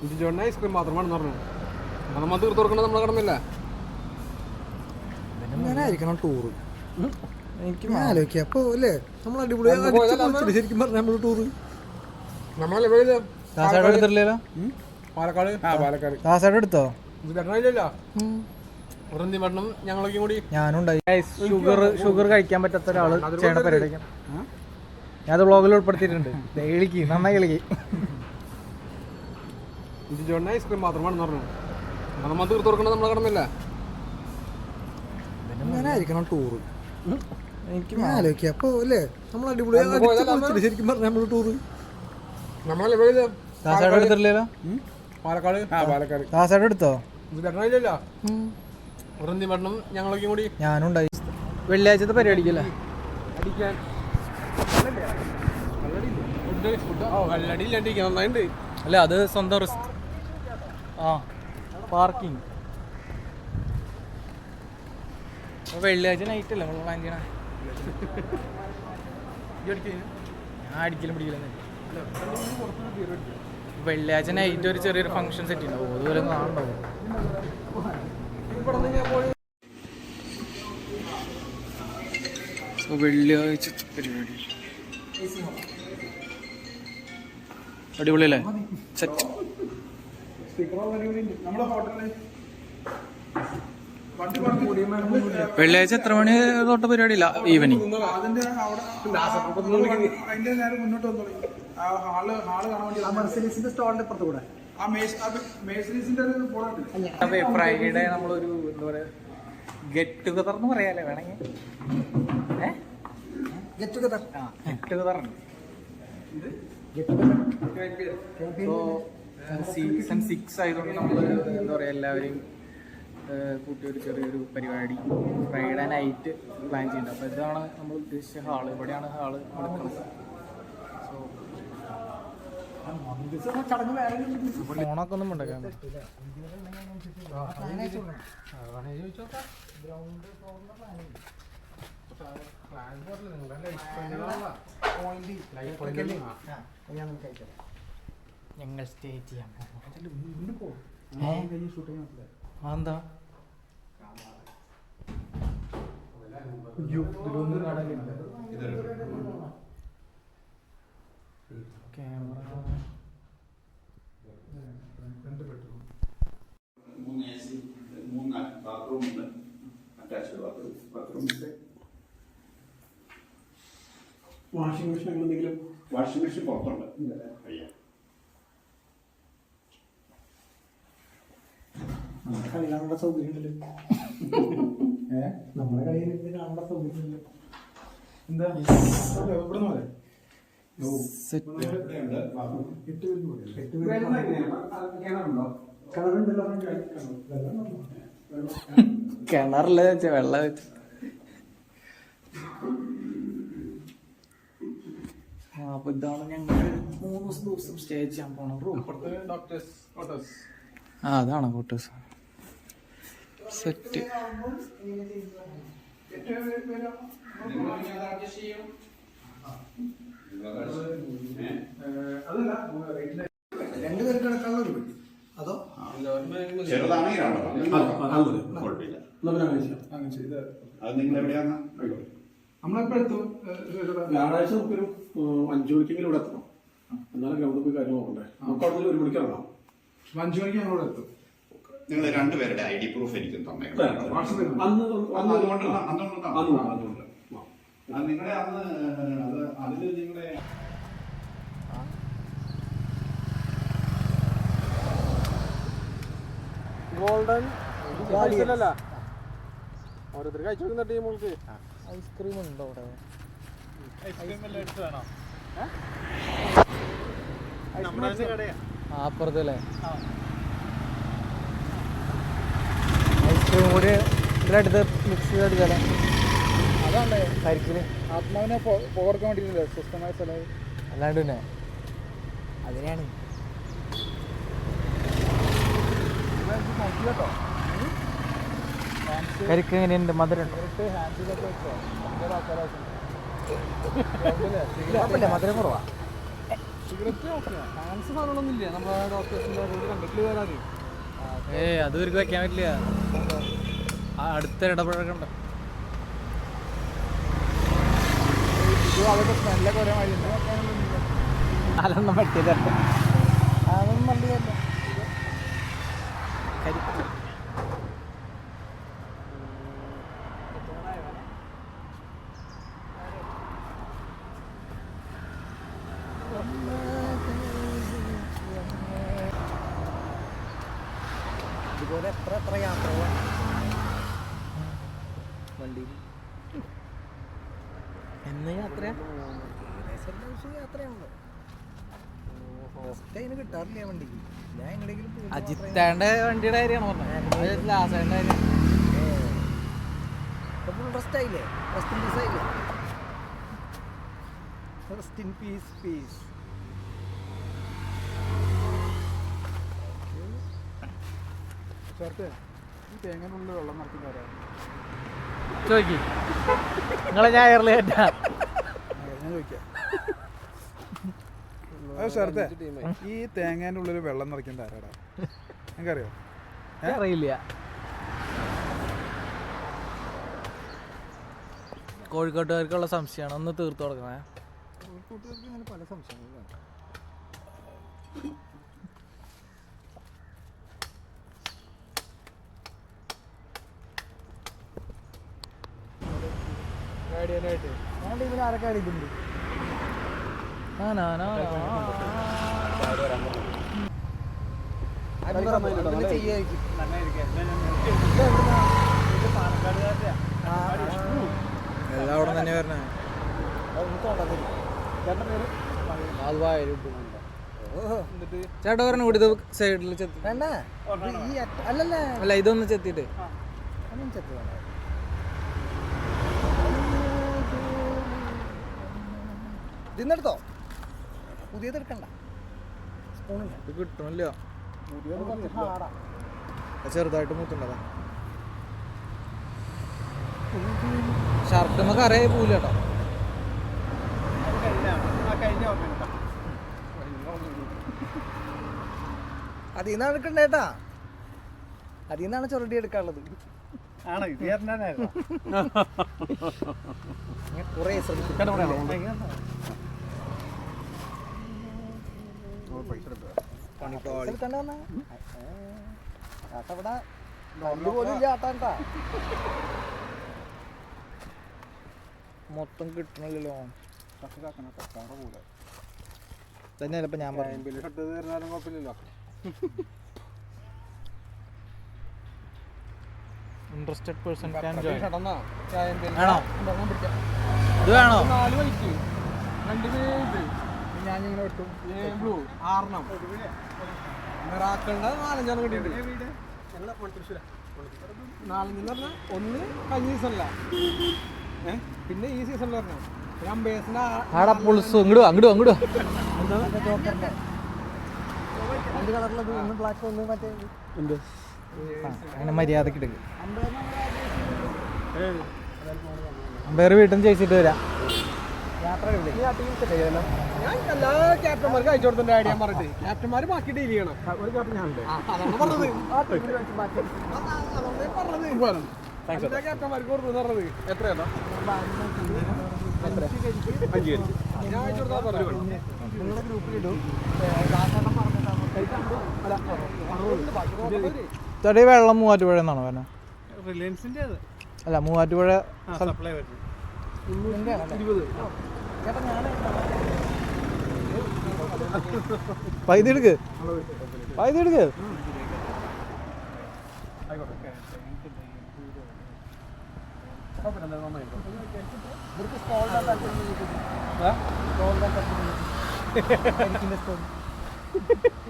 ജിജോണ്ണ ഐസ്ക്രീം മാത്രമാണെന്ന് പറഞ്ഞു. നമ്മൾ തീർത്ത് കൊടുക്കണത് നമ്മളെ കടന്നില്ല. ഇങ്ങനായിരിക്കണം ടൂറ്. എനിക്ക് ആലോചിക്കാം. അപ്പൊ അല്ലേ നമ്മൾ അടിപൊളി ശരിക്കും പറഞ്ഞ നമ്മള് ടൂറ് നമ്മളല്ലേ പോയത്? ദാസേടെ എടുത്തിട്ടില്ലല്ലോ. പാലക്കാട്. ദാസേടെ എടുത്തോ? ഇല്ലല്ലോ. പട്ടണം ഞങ്ങളൊക്കെ കൂടി ഞാനും ഉണ്ടായി. ഷുഗർ കഴിക്കാൻ പറ്റാത്ത ഒരാള് ചെയ്യണ പരിപാടിക്ക് ഞാൻ അത് വ്ളോഗിൽ ഉൾപ്പെടുത്തിയിട്ടുണ്ട്. എളിക്ക് നന്നായി എളിക്ക്. ജിജോണ്ണ ഐസ്ക്രീം മാത്രമാണെന്ന് പറഞ്ഞു. നമ്മൾ തീർത്ത് കൊടുക്കണത് നമ്മളെ കടന്നില്ല. ഇങ്ങനായിരിക്കണം ടൂറ്. എനിക്ക് ആലോചിക്കാം. അപ്പൊ അല്ലേ നമ്മൾ അടിപൊളി ശരിക്കും പറഞ്ഞ നമ്മള് ടൂറ് നമ്മളല്ലേ പോയത്? ദാസേടെ എടുത്തിട്ടില്ലല്ലോ. പാലക്കാട്. ദാസേടെ എടുത്തോ? ഇല്ലല്ലോ. പട്ടണം ഞങ്ങളൊക്കെ കൂടി ഞാനും ഉണ്ടായി. വെള്ളിയാഴ്ചത്തെ പരിപാടിക്കല്ലേ? അടിക്കാൻ കല്ലടി ഇല്ലാണ്ടിരിക്കാൻ നന്നായിട്ടുണ്ട്. അല്ല അത് സ്വന്തം റിസ്ക്. ആ പാർക്കിംഗ് വെള്ളിയാഴ്ച നൈറ്റ് അല്ലേ നമ്മൾ പ്ലാൻ ചെയ്യണേ? ഞാൻ അടിക്കലും പിടിക്കലും. വെള്ളിയാഴ്ച നൈറ്റ് ഒരു ചെറിയൊരു ഫംഗ്ഷൻ സെറ്റ് ഉണ്ടാവും. അതുപോലെ കാണുന്നുണ്ടാവും. വെള്ളിയാഴ്ച പരിപാടി അടിപൊളിയല്ലേ? സെറ്റ്. വെള്ളിയാഴ്ച എത്ര മണി തൊട്ട് പരിപാടി ഇല്ല? ഈവനിങ്. ഫ്രൈഡേ നമ്മളൊരു എന്താ പറയാ ഗെറ്റ് ടുഗദർ എന്ന് പറയാല്ലേ വേണമെങ്കിൽ. Get together. Get together season 6 ആയതുകൊണ്ട് നമ്മൾ എന്താ പറയുക എല്ലാവരെയും കൂട്ടി ഒരു ചെറിയൊരു പരിപാടി ഫ്രൈഡേ നൈറ്റ് പ്ലാൻ ചെയ്യുന്നുണ്ട്. അപ്പോൾ ഇതാണ് നമ്മൾ ഉദ്ദേശിച്ച ഹാള്. ഇവിടെയാണ് ഹാള് നടക്കുന്നത്. ഫോണൊക്കെ ഒന്നും ഉണ്ടാക്കാൻ ഞങ്ങൾ സ്റ്റേ ചെയ്യാൻ എന്താ ക്യാമറ വാഷിംഗ് മെഷീൻ അങ്ങനെ എന്തെങ്കിലും? വാഷിംഗ് മെഷീൻ പുറത്തുണ്ട്. കളി കാണേണ്ട സൗകര്യം ഉണ്ടല്ലോ. നമ്മുടെ കളിയിൽ കാണേണ്ട സൗകര്യം ഉണ്ടല്ലോ. എന്താ ഇവിടെ കിണറില് വെച്ച വെള്ളം വെച്ച് അപ്പൊ ഇതാണ് ഞങ്ങൾ 3 ദിവസം സ്റ്റേ ചെയ്യാൻ പോണ റൂം. ആ അതാണ് ക്വാർട്ടേഴ്സ്. സെറ്റ്. രണ്ടുപേർക്ക് കിടക്കാനുള്ള ഒരു പെട്ടി അതോ നമ്മളെപ്പോഴെത്തും? വ്യാഴാഴ്ച നമുക്കൊരു 5 മണിക്കെങ്കിലും ഇവിടെ എത്തണം. എന്നാലും ഗ്രൗണ്ടിൽ പോയി കാര്യം നോക്കണ്ടേ. നമുക്ക് അവിടെ 1 മണിക്ക് ഇറങ്ങാം. 5 മണിക്ക് ഞങ്ങളിവിടെ എത്തും. നിങ്ങൾ രണ്ടുപേരുടെ ID പ്രൂഫ് എനിക്കും തന്നേക്കും. നിങ്ങളെ അന്ന് അതിൽ നിങ്ങളെ ഗോൾഡൻ ഓരോരുത്തർ കഴിച്ചു കൊടുക്കുന്ന ടീമുകൾക്ക് ഐസ്ക്രീം ഉണ്ടോ അവിടെ? അപ്പുറത്തല്ലേ ഐസ്ക്രീം കൂടി ഇതിലടുത്ത് മിക്സ് ചെയ്ത് അടിച്ചാലോ? അതാണ്ടേ കരിക്കില് ആത്മാവിനെ പോർക്കാൻ വേണ്ടിയിട്ടില്ലേ സ്വസ്ഥമായ സ്ഥലം. അല്ലാണ്ട് പിന്നെ അതിനാണ് കേട്ടോ കരിക്ക് എങ്ങനെയുണ്ട്? മധുരം ഹാൻഡിലൊക്കെ വെച്ചോ മധുരം കുറവാ. സിഗരറ്റ് ഹാൻഡ്സ് സാധനങ്ങളൊന്നുമില്ല നമ്മുടെ ഡോക്ടേഴ്സിൻ്റെ കണ്ടിട്ടില്ല വരാറ്. അത് ഇവർക്ക് വെക്കാൻ പറ്റില്ല. അടുത്ത ഇടപഴകണ്ട. അതൊക്കെ സ്മെല്ലൊക്കെ ഒരേ മാതിരി അതൊന്നും പറ്റില്ല. അതൊന്നും നല്ലതല്ല. കരിക്ക് ഇതുപോലെ എത്ര യാത്രകളാണ് വണ്ടിയിൽ എന്ന് യാത്ര യാത്രയാണല്ലോ. അതിന് കിട്ടാറില്ല വണ്ടിക്ക്. ഞാൻ എങ്ങനെയെങ്കിലും അജിത്തേണ്ട വണ്ടിയുടെ കാര്യമാണ് പറഞ്ഞത്. ലാസേണ്ട കാര്യം ഫുൾ റെസ്റ്റ് ആയില്ലേ? റെസ്റ്റ് ഇൻ പീസ് ആയില്ലേ? Rest in peace peace. ചേർത്ത് ഈ തേങ്ങനുള്ള വെള്ളം നടത്തി തരാം. ചോദിക്കും നിങ്ങളെ ഞാൻ എയർലി കയറ്റാ. ഞാൻ ചോദിക്കാം. അത് ചേർത്തേ ഈ തേങ്ങേൻ്റെ ഉള്ളിൽ വെള്ളം നിറയ്ക്കേണ്ട ആരാടാ? നിനക്കറിയോ? അറിയില്ല. കോഴിക്കോട്ടുകാർക്കുള്ള സംശയമാണ്, ഒന്ന് തീർത്തു കൊടുക്കണേ. കോഴിക്കോട്ടുകാർക്ക് ഇങ്ങനെ പല സംശയങ്ങളാണ്. ഞാൻ ടീമിൽ ആരൊക്കെ അടിക്കുന്നുണ്ട്? എല്ലാം അവിടെ തന്നെ വരണേ. ചേട്ടാ പറഞ്ഞു കൂടി സൈഡിൽ ചെത്തി. അല്ല ഇതൊന്ന് ചെത്തിട്ട് ഇതിന്നെടുത്തോ? പുതിയത് എടുക്കണ്ട. സ്പൂണില്ല. ഇത് കിട്ടണില്ല. ഹാർഡാ. ചെറുതായിട്ട് മൂത്തുണ്ടതാ. ഷർട്ടുമ്മ കറിയായി പോവില്ല കേട്ടോ. അതിൽ നിന്നാണ് എടുക്കണ്ടേട്ടാ. അതിൽ നിന്നാണ് ചൊരടി എടുക്കാനുള്ളത്. ആണോ? ഇത് കുറേ മൊത്തം കിട്ടണില്ലല്ലോ. തന്നെയല്ല ഇപ്പൊ ഞാൻ പറഞ്ഞു. കുഴപ്പമില്ലല്ലോ. Interested person can join. ഷടന്നാ ചായ വേണോ? ഇത് വേണോ? 4 വൈറ്റ് 2 ഇത് ഞാനിങ്ങനെ വെട്ടും. ബ്ലൂ 6 മിറാക്കളുടെ 4-5 കിട്ടിയിട്ടുണ്ട്. 4 പറഞ്ഞാൽ ഒന്ന് കഴിഞ്ഞ സീസണില്ല, പിന്നെ ഈ സീസണിൽ പറഞ്ഞു. പിന്നെ അമ്പേഴ്സിന്റെ ആടാ പുൾസ് ഇങ്ങോട്ട് അങ്ങോട്ട് അങ്ങോട്ട് ജോക്കറിന്റെ രണ്ട് കളറിലത് ഒന്ന് ബ്ലാക്ക് ഒന്ന് മറ്റേ അങ്ങനെ മര്യാദക്ക് എടുക്കും. വേറെ വീട്ടിൽ നിന്ന് ചേച്ചിട്ട് വരാം. ഞാൻ എല്ലാ ക്യാപ്റ്റന്മാർക്ക് അയച്ചു കൊടുത്തിട്ടുണ്ട് ഐഡിയ പറഞ്ഞിട്ട്. ക്യാപ്റ്റന്മാർ ബാക്കി ഡീൽ ചെയ്യണം. ഒരു ക്യാപ്റ്റൻ ഞാൻ അതാണ് പറഞ്ഞത്. എല്ലാ ക്യാപ്റ്റന്മാർക്ക് കൊടുത്തു പറഞ്ഞത്. എത്രയാണോ ഞാൻ അയച്ചു കൊടുത്താൽ പറഞ്ഞു. നിങ്ങളുടെ ഗ്രൂപ്പിലിടും. തടി വെള്ളം മൂവാറ്റുപുഴ എന്നാണോ പറഞ്ഞത്? റിലയൻസിന്റെ അല്ല മൂവാറ്റുപുഴ സപ്ലൈ വരുന്നത് 20. പൈതി എടുക്ക് പൈതി എടുക്ക്.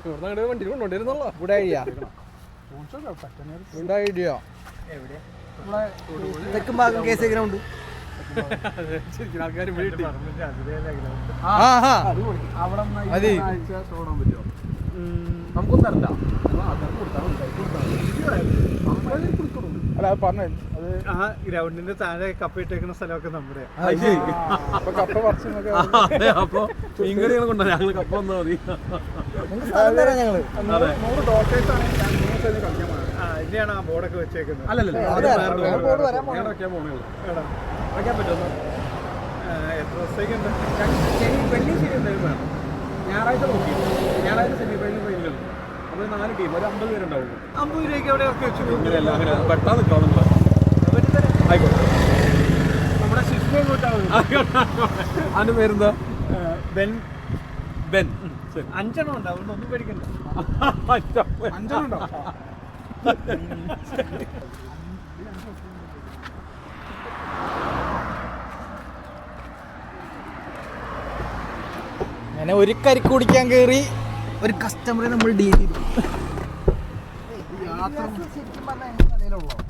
ഇവിടെ അങ്ങോട്ട് വണ്ടി കൊണ്ടുകൊണ്ടിരുന്നല്ലോ. ഇവിടെ ഐഡിയ ഇവിടെ ഐഡിയ തെക്കും ഭാഗം കേസ് ഗ്രൗണ്ട്. ശരിക്കും ആൾക്കാർ വീട്ടിൽ മതി. നമുക്കൊന്നും തരണ്ട. അല്ല അത് പറഞ്ഞു അത് ആ ഗ്രൗണ്ടിന്റെ താഴെ കപ്പ ഇട്ടേക്കുന്ന സ്ഥലമൊക്കെ നമ്മുടെ. കപ്പ പറിച്ചു അപ്പൊ മീൻകറികൾ കൊണ്ടോ ഞങ്ങൾ കപ്പ വന്നാൽ മതി. ഞങ്ങള് 100 ഡോക്ടേഴ്സ് ആണെങ്കിൽ ഞാൻ 3 ദിവസം കളിക്കാൻ പോകണം. ഇതിനെയാണ് ആ ബോർഡൊക്കെ വെച്ചേക്കുന്നത്. അല്ലല്ലോ വയ്ക്കാൻ പോണേ വയ്ക്കാൻ പറ്റുമോ? എത്ര ദിവസത്തേക്കുണ്ട്? വെള്ളി ശരി എന്തായാലും വേണം. ഞായറാഴ്ച നോക്കി ഞായറാഴ്ച സെമി ഫൈനൽ ഫൈനലുണ്ട്. അപ്പോൾ 4 ടീം ഒരു 50 പേരുണ്ടാവുള്ളൂ. 50 രൂപയ്ക്ക് അവിടെ ഇറക്കി വെച്ചു. ഇങ്ങനെയല്ല അങ്ങനെ പെട്ടെന്ന് നിൽക്കണം നിങ്ങൾ. ആയിക്കോട്ടെ. നമ്മുടെ ശിശുവിനെ കൂട്ടാണ്. അതിൻ്റെ പേരെന്താ? ബെൻ. ബെൻ. ശരി 5 ഉണ്ട്. അതുകൊണ്ട് ഒന്നും പേടിക്കണ്ട. 5 ഉണ്ടോ? അങ്ങനെ ഒരു കരിക്ക് കുടിക്കാൻ കയറി ഒരു കസ്റ്റമറെ നമ്മൾ ഡീൽ ചെയ്തു.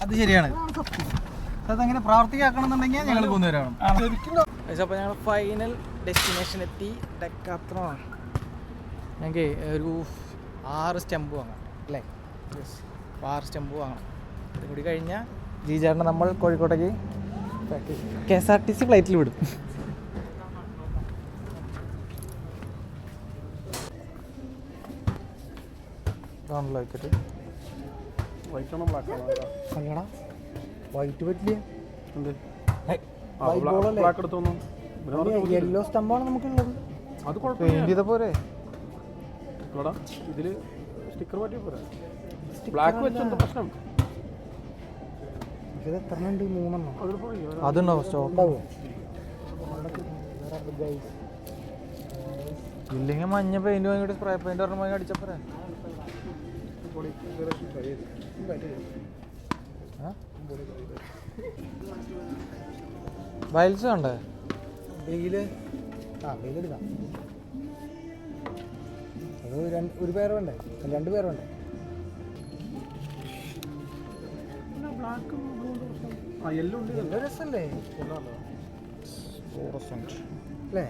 അത് ശരിയാണ്. അതങ്ങനെ പ്രാവർത്തികമാക്കണമെന്നുണ്ടെങ്കിൽ ഞങ്ങൾ പോകുന്നവരാണ്. അപ്പോൾ ഞങ്ങൾ ഫൈനൽ ഡെസ്റ്റിനേഷൻ എത്തി. ഡെക്കാത്രോൺ. ഞങ്ങൾക്ക് ഒരു 6 സ്റ്റെമ്പ് വാങ്ങാം അല്ലേ? 6 സ്റ്റെമ്പ് വാങ്ങണം. ഇതും കൂടി കഴിഞ്ഞാൽ ജീചേട്ടനെ നമ്മൾ കോഴിക്കോട്ടേക്ക് KSRTC ഫ്ലൈറ്റിൽ വിടും. വൈറ്റ് പറ്റില്ല. ബ്ലാക്ക് എടുത്തോന്നു. യെല്ലോ സ്റ്റമ്പാണ് നമുക്കുള്ളത്. അത് പെയിന്റ് ചെയ്ത പോരെ. ഇതില് സ്റ്റിക്കർ മാറ്റി പോരാ. ബ്ലാക്ക് വെച്ച് എന്താ പ്രശ്നം? ഇത് എത്ര ഉണ്ട്? 3 എണ്ണം. അതുണ്ടോ സ്റ്റോക്ക് ഉണ്ടാവോ? ഇല്ലെങ്കിൽ മഞ്ഞ പെയിന്റ് വാങ്ങിയിട്ട് സ്പ്രേ പെയിന്റ് ഒരെണ്ണം വാങ്ങി അടിച്ചപ്പോരാ. വയൽസ് വേണ്ടേ? വെയില് വെയിലെടുക്കാം. അത് ഒരു പേര് വേണ്ടേ? 2 പേര് വേണ്ടേ? നല്ല രസമല്ലേ അല്ലേ?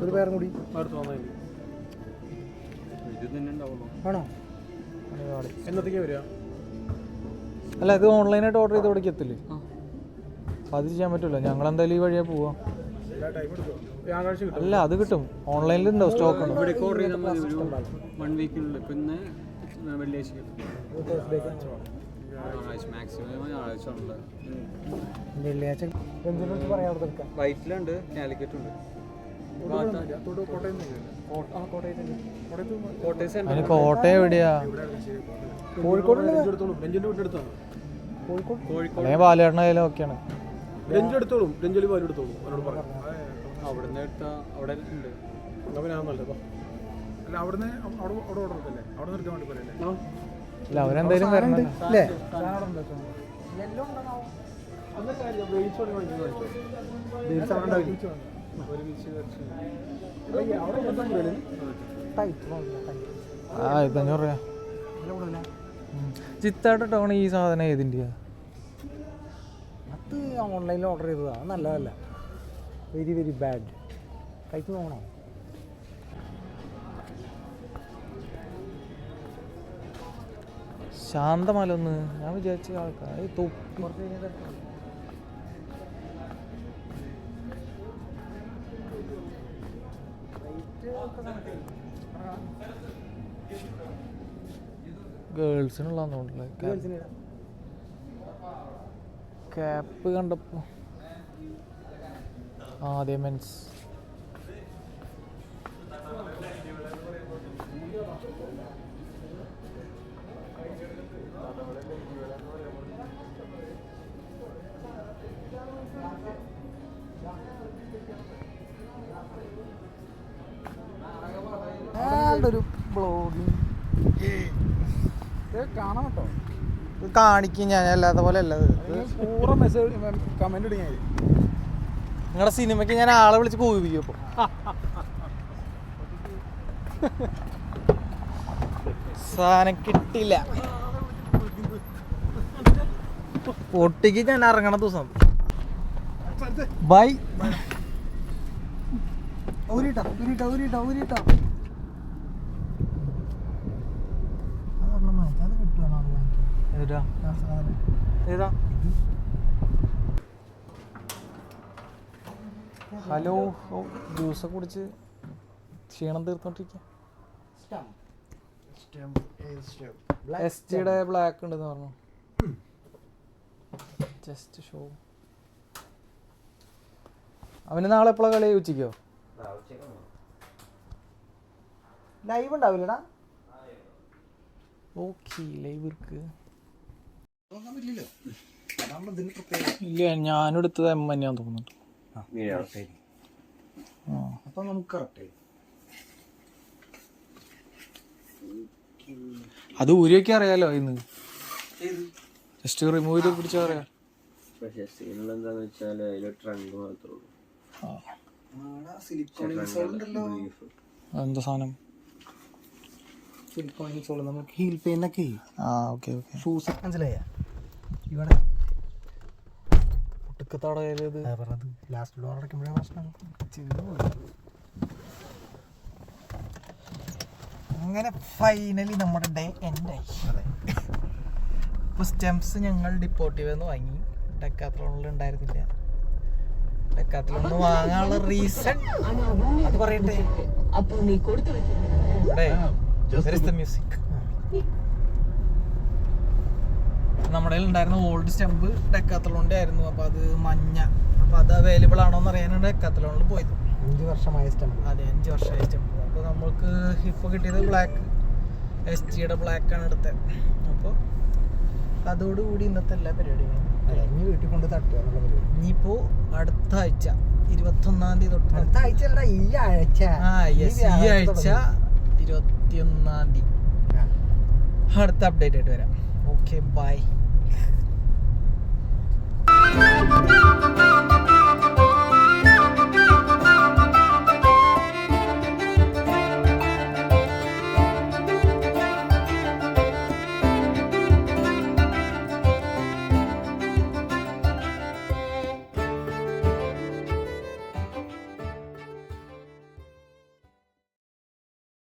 ഒരു പേരും കൂടി ആണോ? എന്നത്തേക്കാ വരിക? അല്ല ഇത് ഓൺലൈനായിട്ട് ഓർഡർ ചെയ്ത് ഇവിടേക്ക് എത്തില്ലേ? അത് ചെയ്യാൻ പറ്റില്ല. ഞങ്ങൾ എന്തായാലും ഈ വഴിയാ പോവാം. ഞായറാഴ്ച കിട്ടും. അല്ല അത് കിട്ടും. ഓൺലൈനിലുണ്ടോ സ്റ്റോക്ക് ഉണ്ടോ? ഇവിടെ ഓർഡർ ചെയ്താൽ മതി. ഒരു 1 വീക്കിനുള്ളിൽ. പിന്നെ വെള്ളിയാഴ്ച കിട്ടും. മാക്സിമം ഞായറാഴ്ച ഉണ്ട്. വെള്ളിയാഴ്ച പറയാൻ വൈറ്റിലുണ്ട്, കാലിക്കറ്റ് ഉണ്ട്. അതിന് കോട്ടയം എവിടെയാ? കോഴിക്കോട് രഞ്ജന്റെ വീട്ടിലെടുത്താണ്. അല്ലെങ്കിൽ പാലേട്ടനായാലും ഓക്കെയാണ്. രഞ്ജ് എടുത്തോളും. രഞ്ജലി പാലും എടുത്തോളും. അവരോട് പറയാം. അവിടുന്ന് എടുത്താൽ അവിടെ ഉണ്ട്. അപ്പം ഞാൻ നല്ലതാ. അല്ല അവിടുന്ന് അവിടെ ഓർഡർ എടുക്കല്ലേ? അവിടെ നിർത്താൻ വേണ്ടി പറയല്ലേ? അല്ല അവരെന്തായാലും വരണം അല്ലേ? ആ 500 രൂപ. ചിത്താട്ട ടൗൺ ഈ സാധനം ഏതിൻ്റെയാ? അത് ഓൺലൈനിൽ ഓർഡർ ചെയ്തതാണ്. നല്ലതല്ല. Very very bad. കഴിച്ചു നോക്കണോ? ശാന്തമല ഒന്ന് ഞാൻ വിചാരിച്ച ആൾക്കാർ തൊപ്പി ഗേൾസിനുള്ളതാന്ന് തോന്നുന്നില്ല. ക്യാപ്പ് കണ്ടപ്പോ അതെ മെൻസ്. ഒരു ബ്ലോഗിങ് കാണാം കേട്ടോ. കാണിക്കും ഞാൻ. അല്ലാത്ത പോലെ അല്ല. പൂറ മെസ്സേജ് കമന്റ് ഇടുക. നിങ്ങളുടെ സിനിമയ്ക്ക് ഞാൻ ആളെ വിളിച്ച് കൂവിപ്പിക്കും. അപ്പോൾ സാധനം കിട്ടില്ല. പൊട്ടിക്ക് ഞാൻ ഇറങ്ങണ ദിവസം ബൈ. ഊരിട്ടോ ഏതാ? ഹലോ, ജ്യൂസൊക്കെ കുടിച്ച് ക്ഷീണം തീർത്തോണ്ടിരിക്കുക. SGയുടെ ബ്ലാക്ക് ഉണ്ടെന്ന് പറഞ്ഞു. Just show. അവന് നാളെ എപ്പോഴാണ് കളി? ഉച്ചയ്ക്കോ? ലൈവ് ഉണ്ടാവില്ലടാ. ഓക്കെ, ലൈവ് ഇருக்கு. ഇല്ല, ഞാനെടുത്തത് M തന്നെയാന്ന് തോന്നുന്നുണ്ട്. അപ്പൊ നമുക്ക് കറക്റ്റ്. അത് ഊരിയൊക്കെ അറിയാലോ ഇന്ന്. ജസ്റ്റ് റിമൂവ് ചെയ്ത് പിടിച്ചാൽ അറിയാം. പക്ഷേ സീനിലെന്താന്ന് വെച്ചാൽ അതിൽ ട്രങ്ക് മാത്രമേ ഉള്ളൂ. എന്താ സാധനം? നമുക്ക് ഹീൽ പെയിനൊക്കെ ഓക്കെ ഷൂസ് മനസ്സിലായ ഇവിടെ ഒട്ടുക്കത്തോടെ ലാസ്റ്റ് ഡോർ അടയ്ക്കുമ്പോഴേ പ്രശ്നം. അങ്ങനെ ഫൈനലി നമ്മുടെ ഡേ എൻഡായി. ഇപ്പോൾ സ്റ്റെംസ് ഞങ്ങൾ ഡിപ്പോർട്ടീവെന്ന് വാങ്ങി. ഡെക്കാത്ലോണിൽ ഉണ്ടായിരുന്നില്ല. ഡെക്കാത്ലോണിൽ വാങ്ങാനുള്ള റീസൺ അത് പറയട്ടെ. മ്യൂസിക് നമ്മുടെ ഉണ്ടായിരുന്ന ഓൾഡ് സ്റ്റെമ്പ് ഡെക്കാത്ലോണിൻ്റെ ആയിരുന്നു. അപ്പോൾ അത് മഞ്ഞ. അപ്പോൾ അത് അവൈലബിൾ ആണോ എന്ന് അറിയാനാണ് ഡെക്കാത്ലോണിൽ പോയത്. 5 വർഷമായ സ്റ്റെമ്പ്. അതെ, 5 വർഷമായ സ്റ്റെമ്പ്. അപ്പോൾ നമ്മൾക്ക് ഇപ്പോൾ കിട്ടിയത് ബ്ലാക്ക്, SGയുടെ ബ്ലാക്കാണ് എടുത്തത്. അപ്പോൾ അതോടുകൂടി ഇന്നത്തെ എല്ലാ പരിപാടികളും ഇനി വീട്ടിൽ കൊണ്ട് തട്ടുക എന്നുള്ള പരിപാടി. ഇനിയിപ്പോൾ അടുത്ത ആഴ്ച 21-ാം തീയതി തൊട്ട് അടുത്ത ആഴ്ച അല്ല, ഈ ആഴ്ച. ഈ ആഴ്ച 21-ാം തീയതി അടുത്ത അപ്ഡേറ്റ് ആയിട്ട് വരാം. Okay, by.